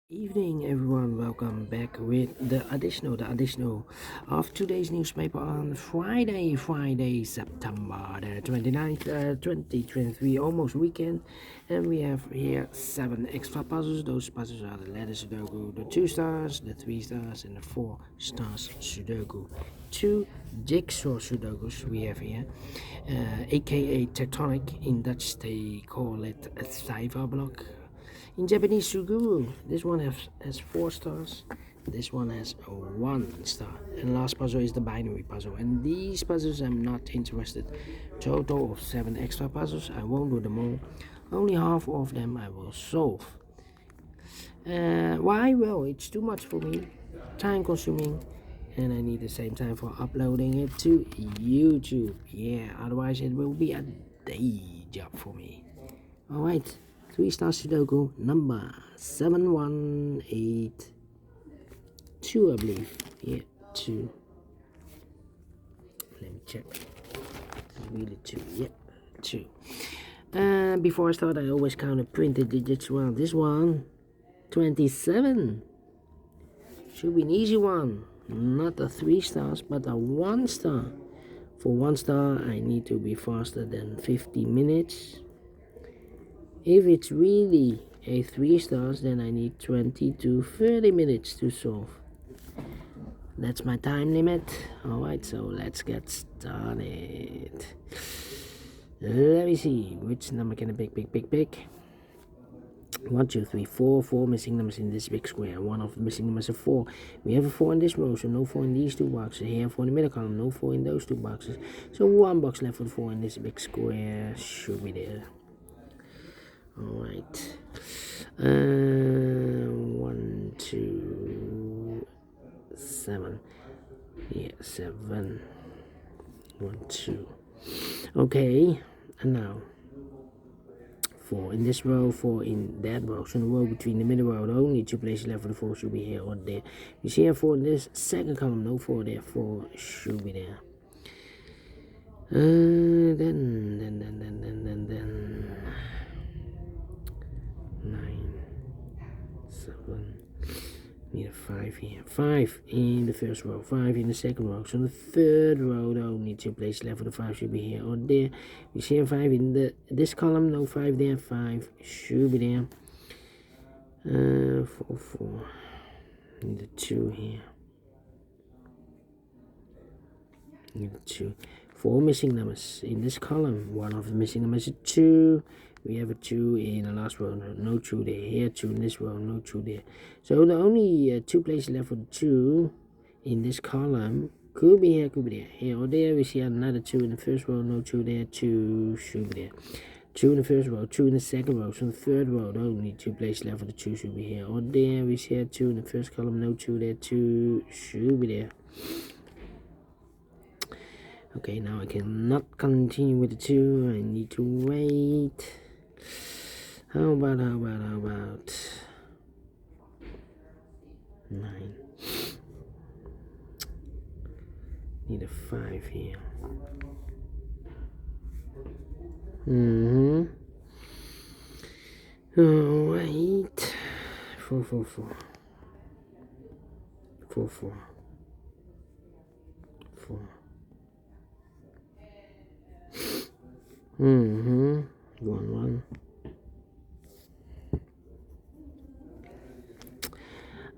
Evening everyone, welcome back with the additional of today's newspaper on Friday, September the 29th, 2023, almost weekend. And we have here 7 extra puzzles. Those puzzles are the letter Sudoku, the 2 stars, the 3 stars, and the 4 stars Sudoku. 2 jigsaw Sudokus we have here, aka tectonic. In Dutch they call it a cipher block. In Japanese, Suguru, this one has 4 stars, this one has 1 star. And last puzzle is the binary puzzle. And these puzzles I'm not interested. Total of 7 extra puzzles. I won't do them all. Only half of them I will solve. Why? Well, it's too much for me. Time consuming. And I need the same time for uploading it to YouTube. Yeah, otherwise it will be a day job for me. Alright. 3 Stars Sudoku number 7182, I believe. Yeah, 2. Let me check. Really 2. Yeah, 2. Before I start, I always count the printed digits. Well, this one, 27. Should be an easy one. Not a 3 stars, but a 1 star. For 1 star, I need to be faster than 50 minutes. If it's really a 3 stars, then I need 20 to 30 minutes to solve. That's my time limit. Alright, so let's get started. Let me see, which number can I pick? 1, 2, 3, 4. 4 missing numbers in this big square. One of the missing numbers is 4. We have a 4 in this row, so no 4 in these 2 boxes. Here, 4 in the middle column, no 4 in those 2 boxes. So 1 box left with 4 in this big square. Should be there. Alright. 1, 2, 7. Yeah, 7. 1, 2. Okay, and now 4 in this row, 4 in that row. So the row between the middle row, the only 2 places left for the 4 should be here or there. You see here 4 in this second column, no 4 there, 4 should be there. Then 9, 7. Need a 5 here. 5 in the first row, 5 in the second row. So the third row, the only 2 places left for the 5 should be here or there. You see here 5 in this column, no 5 there, 5 should be there. 4, 4. Need a 2 here. Need a 2. 4 missing numbers in this column. One of the missing numbers is 2. We have a 2 in the last row, no 2 there. Here, 2 in this row, no 2 there. So the only 2 places left for the 2 in this column could be here, could be there. Here or there, we see another 2 in the first row, no 2 there, 2 should be there. 2 in the first row, 2 in the second row. So the third row, the only 2 places left for the 2 should be here or there. We see 2 in the first column, no 2 there, 2 should be there. Okay, now I cannot continue with the 2. I need to wait. How about 9? Need a 5 here. Alright. 4, 4, 4. 4, 4. 4. 1, 1.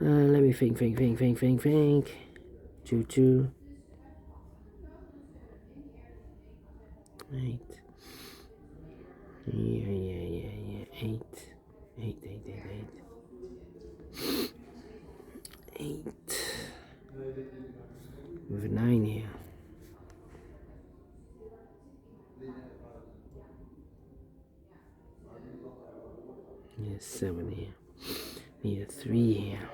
Let me think. 2, 2. 8. Yeah. 8. 8. With a 9 here. Need a 7 here. Need a 3 here.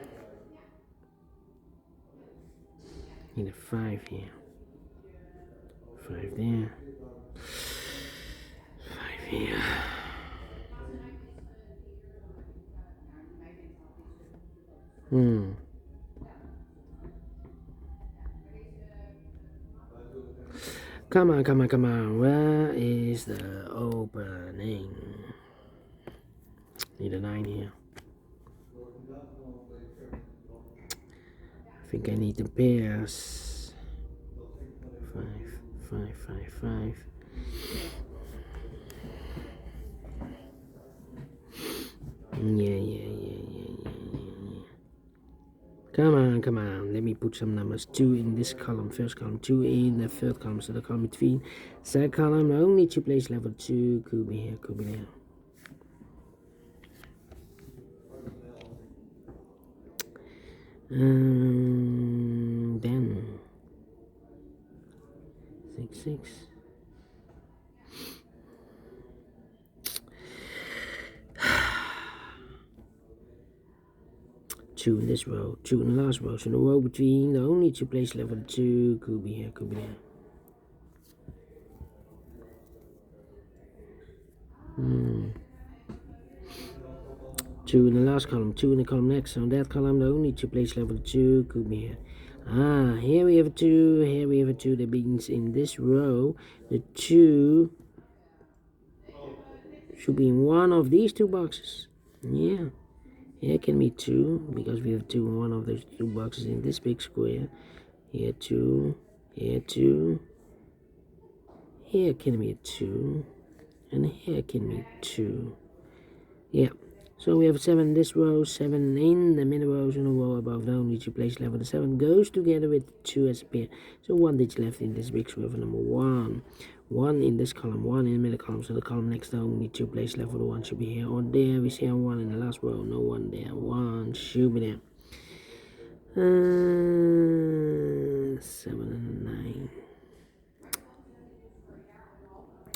Need a 5 here. 5 there. 5 here. Come on. Where is the opening? Need a 9 here. I think I need the pairs. 5, 5, 5, 5. Yeah. Come on. Let me put some numbers. 2 in this column, first column. 2 in the third column, so the column between. Second column, only to place level 2. Could be here, could be there. Then 6, 6. Two in this row, 2 in the last row. So the row between, the only to place level 2. Could be here, could be there. 2 in the last column, 2 in the column next. So that column, the only to place level 2. Could be here. Here we have a 2, here we have a 2. That means in this row, the 2 should be in one of these 2 boxes. Yeah. Here can be 2, because we have 2 in one of those 2 boxes in this big square. Here 2, here 2. Here can be a 2, and here can be 2. Yeah. So we have 7 in this row, 7 in the middle rows, and a row above. The only to place level 7 goes together with 2 as a pair. So 1 digit left in this big square for number 1. 1 in this column, 1 in the middle column. So the column next to only to place level 1 should be here or there. We see a 1 in the last row, no 1 there. 1 should be there. 7 and 9.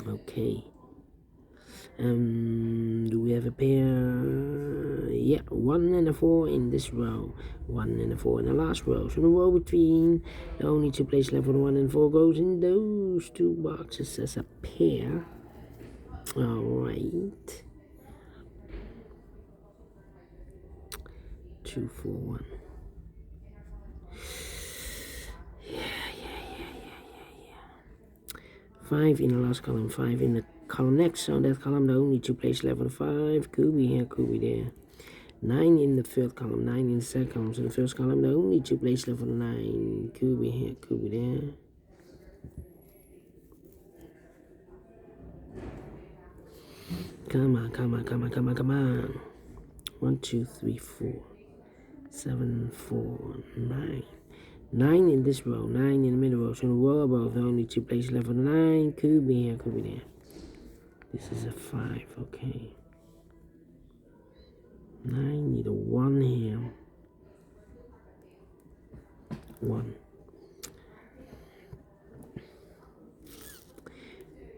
Okay. Do we have a pair? Yeah, 1 and a 4 in this row, 1 and a 4 in the last row. So the row between, the only to place level 1 and 4 goes in those 2 boxes as a pair. Alright. 2, 4, 1. Yeah. 5 in the last column, 5 in the column next. So that column, the only to place level 5. Could be here, could be there. 9 in the third column, 9 in the second column. So the first column, the only to place level 9. Could be here, could be there. Come on. 1, 2, 3, 4. 7, 4, 9. 9 in this row, 9 in the middle row. So the row above, the only to place level 9. Could be here, could be there. This is a 5, okay. 9, need a 1 here. 1.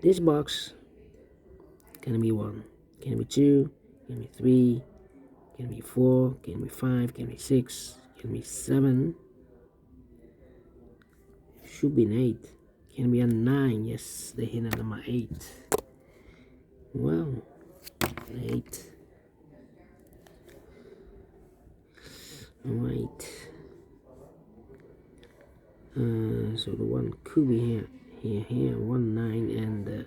This box can be 1, can be 2, can be 3, can be 4, can be 5, can be 6, can be 7. Should be an 8. Can be a 9. Yes, the hint at number 8. Well, 8. Alright. So the 1 could be here. 1, 9, and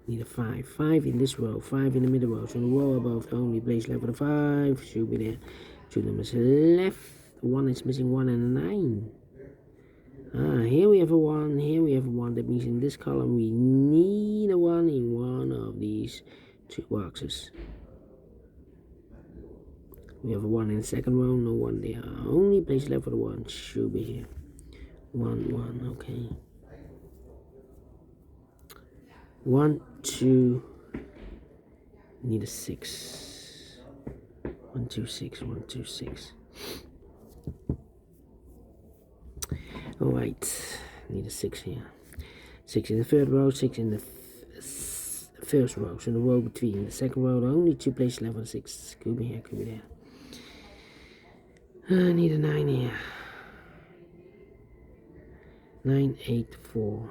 need a 5. 5 in this row, 5 in the middle row. So the row above, the only place level 5 should be there. 2 numbers left. 1 is missing, 1 and a 9. Here we have a 1, here we have a 1. That means in this column we need a 1 in one of these 2 boxes. We have a 1 in the second row, no 1 there. Only place left for the 1 should be here. 1, 1, okay. 1, 2, need a 6. 1, 2, 6, 1, 2, 6. Alright, need a 6 here. 6 in the third row, 6 in the first row. So the row between the second row, the only 2 place level 6. Could be here, could be there. I need a 9 here. 9, 8, 4.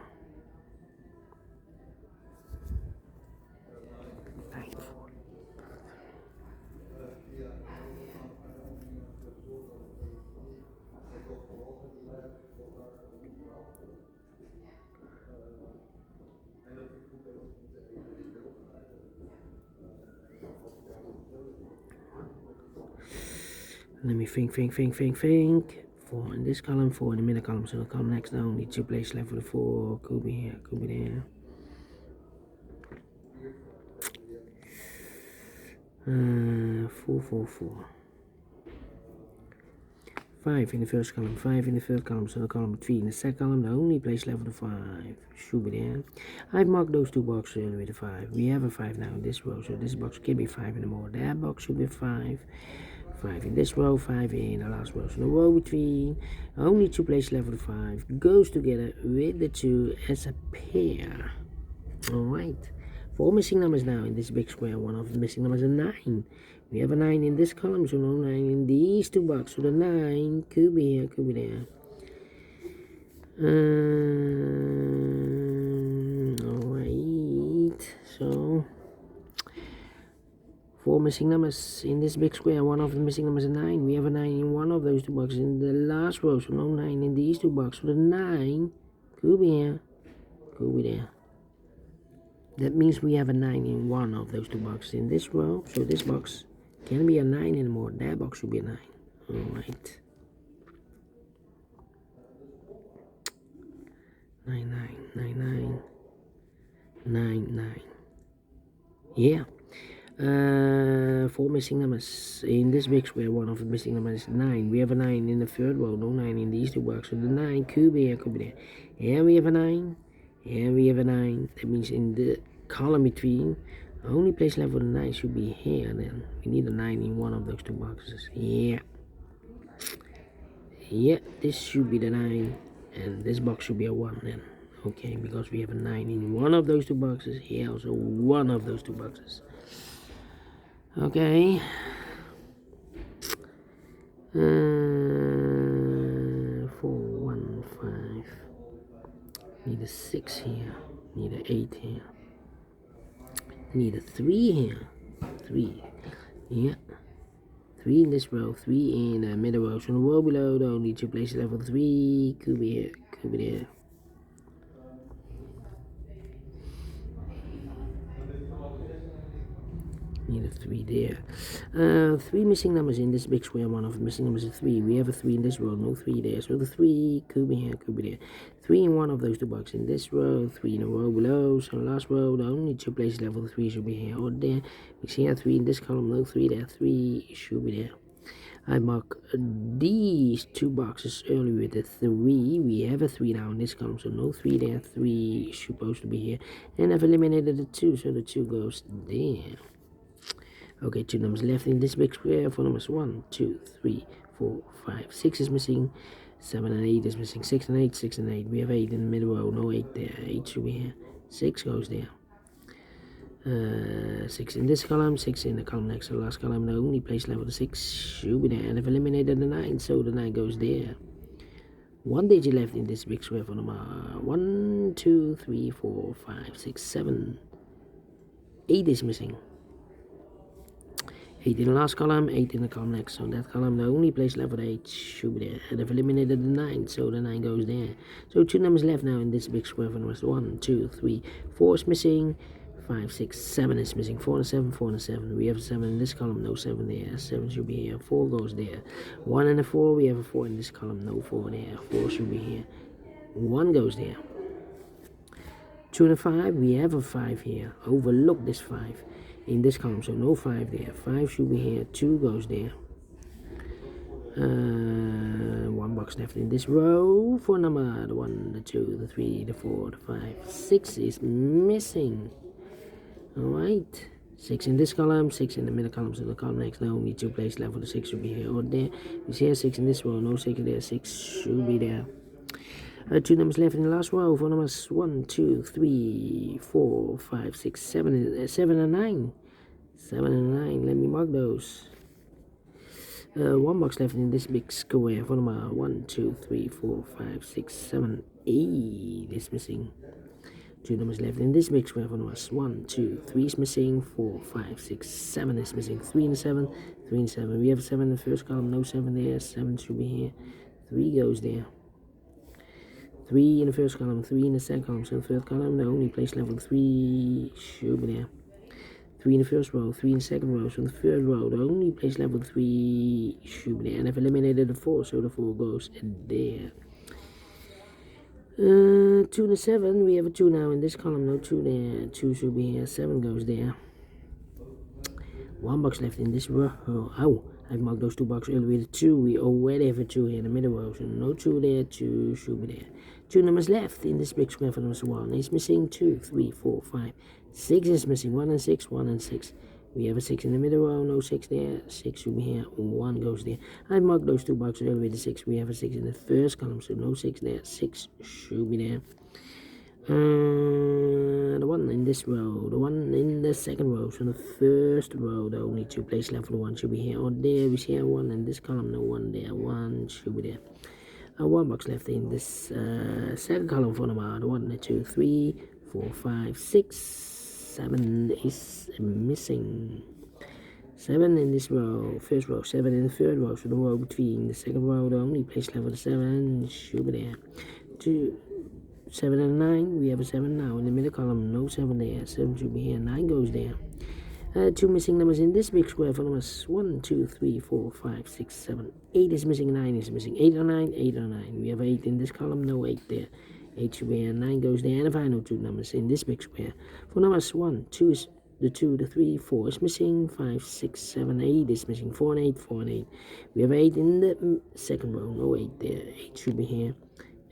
9, 4. Let me think. 4 in this column, 4 in the middle column, so the column next, only 2 places left for the 4, could be here, could be there. 4, 4, 4. 5 in the first column, 5 in the third column, so the column 3 in the second column, the only place left for the 5 should be there. I've marked those 2 boxes earlier with a 5. We have a 5 now in this row, so this box can be 5 anymore. That box should be 5. 5 in this row, 5 in the last row. So the row between, only 2 places left for the 5, goes together with the 2 as a pair. Alright. 4 missing numbers now in this big square. One of the missing numbers is 9. We have a 9 in this column, so no 9 in these 2 boxes. So the 9 could be here, could be there. Alright. So 4 missing numbers in this big square. One of the missing numbers is 9. We have a 9 in one of those 2 boxes in the last row, so no 9 in these 2 boxes. So the 9 could be here, could be there. That means we have a 9 in one of those 2 boxes in this row, so this box can't be a 9 anymore. That box should be a 9. Alright. 9, 9, 9, 9. Yeah. 4 missing numbers in this big square. One of the missing numbers is 9. We have a 9 in the third row, no 9 in these 2 boxes. So the 9 could be here, could be there. Here we have a 9. Here we have a 9. That means in the column between, the only place left for the 9 should be here. Then we need a 9 in one of those 2 boxes. Yeah. Yeah, this should be the 9. And this box should be a 1 then. Okay, because we have a 9 in one of those 2 boxes. Here also one of those 2 boxes. Okay. 4, 1, 5. Need a 6 here. Need a 8 here. Need a 3 here. 3. Yeah. 3 in this row. 3 in the middle row. So the row below, the only 2 places left for 3. Could be here. Could be there. Need a 3 there. 3 missing numbers in this big square. One of the missing numbers is 3. We have a 3 in this row, no 3 there. So the 3 could be here, could be there. 3 in one of those 2 boxes in this row, 3 in a row below. So the last row, the only 2 places left for the 3 should be here or there. We see a 3 in this column, no 3 there. 3 should be there. I mark these 2 boxes earlier with the 3. We have a 3 now in this column, so no 3 there. 3 is supposed to be here. And I've eliminated the 2, so the 2 goes there. Okay, 2 numbers left in this big square. 4 numbers 1, 2, 3, 4, 5, 6 is missing. 7 and 8 is missing. 6 and 8, 6 and 8. We have 8 in the middle row, no 8 there. 8 should be here. 6 goes there. 6 in this column, 6 in the column next to the last column. The only place left for the 6 should be there. And I've eliminated the 9, so the 9 goes there. 1 digit left in this big square for number 1, 2, 3, 4, 5, 6, 7. 8 is missing. 8 in the last column, 8 in the column next. So that column, the only place left for the 8 should be there. And I've eliminated the 9, so the 9 goes there. So 2 numbers left now in this big square for numbers 1, 2, 3, 4 is missing. 5, 6, 7 is missing. 4 and 7, 4 and 7. We have a 7 in this column, no 7 there. 7 should be here. 4 goes there. 1 and a 4, we have a 4 in this column, no 4 there. 4 should be here. 1 goes there. 2 and a 5, we have a 5 here. Overlook this 5 in this column, so no 5 there. 5 should be here. 2 goes there. 1 box left in this row for number the 1, the 2, the 3, the 4, the 5. 6 is missing. Alright, 6 in this column, 6 in the middle column, so the column next, the only 2 places left for the 6 should be here or there. You see here 6 in this row, no 6 there, 6 should be there. 2 numbers left in the last row for numbers 1, 2, 3, 4, 5, 6, 7, 7 and 9. 7 and 9, let me mark those. 1 box left in this big square for number 1, 2, 3, 4, 5, 6, 7, 8 is missing. 2 numbers left in this big square for numbers 1, 2, 3 is missing. 4, 5, 6, 7 is missing. 3 and 7, 3 and 7. We have 7 in the first column, no 7 there. 7 should be here. 3 goes there. 3 in the first column, 3 in the second column, so the third column, the only place left for 3 should be there. 3 in the first row, 3 in the second row. So in the third row, the only place level 3 should be there. And I've eliminated the 4, so the 4 goes there. 2 in the 7, we have a 2 now in this column, no 2 there. 2 should be here, 7 goes there. 1 box left in this row. Oh, I've marked those 2 boxes earlier with 2. We already have a 2 here in the middle row, so no 2 there, 2 should be there. 2 numbers left in this big square for number 1. It's missing 2, 3, 4, 5. 6 is missing, 1 and 6, 1 and 6. We have a 6 in the middle row, no 6 there, 6 should be here, 1 goes there. I marked those 2 boxes earlier with 6. We have a 6 in the first column, so no 6 there, 6 should be there. The 1 in this row, the 1 in the second row, so the first row, the only 2 places left for the 1 should be here or there. We see a 1 in this column, no 1 there, 1 should be there. 1 box left in this second column for number 1, 2, 3, 4, 5, 6, 7 is missing. 7 in this row, first row, 7 in the third row, so the row between the second row, the only place left for the 7 should be there. 2, 7 and 9, we have a 7 now in the middle column, no 7 there, 7 should be here, 9 goes there. 2 missing numbers in this big square for numbers 1, 2, 3, 4, 5, 6, 7, 8 is missing, 9 is missing, 8 or 9, 8 or 9. We have 8 in this column, no 8 there. 8 should be here, 9 goes there, and the final 2 numbers in this big square. For numbers 1, 2 is the 2, the 3, 4 is missing, 5, 6, 7, 8 is missing, 4 and 8, 4 and 8. We have 8 in the second row, no 8 there, 8 should be here.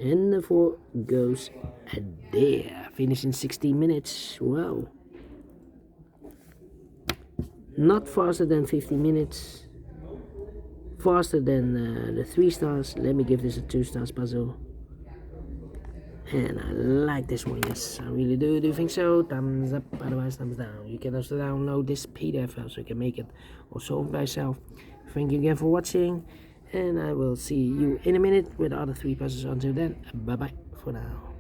And the 4 goes there. Finish in 16 minutes. Wow. Not faster than 15 minutes. Faster than the 3 stars. Let me give this a 2 stars puzzle. And I like this one, yes. I really do. Do you think so? Thumbs up, otherwise thumbs down. You can also download this PDF file so you can make it or solve by yourself. Thank you again for watching. And I will see you in a minute with the other 3 puzzles. Until then, bye-bye for now.